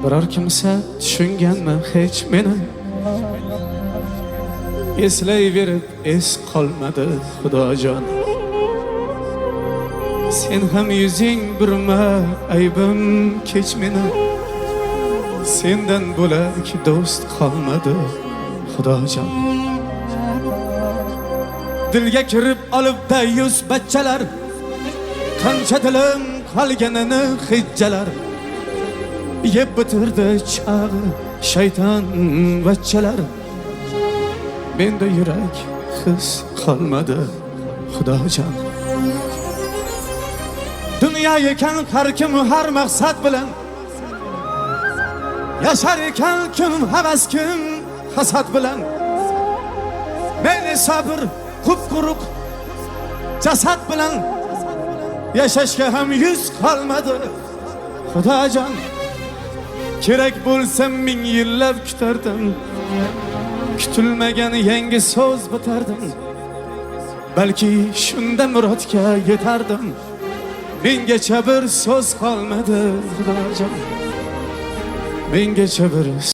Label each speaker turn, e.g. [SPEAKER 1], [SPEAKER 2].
[SPEAKER 1] biror kimsa tushunganmi hech meni? Eslayverib es qolmadi Xudojon. Sen ham yuzing burma aybim kech meni. Sendan bo'lak do'st qolmadi Xudojon. Dilga kirib olibda yuz bachchalar, qancha dilim qolganini hijjalar. Yeb bitirdi chag'i shayton bachchalar. Menda yurak his qolmadi Xudojon. Dunyo ekan har kim har maqsad bilan, yashar ekan kim havas kim hasad bilan. Meni sabr quruq jasad bilan, yashashga ham yuz qolmadi Xudojon. Kerak bo'lsa ming yillab kutardim, kutilmagan yangi so'z bitardim. Balki shunda murodga yetardim. Mengacha bir so'z qolmadi Xudojon. Mengacha bir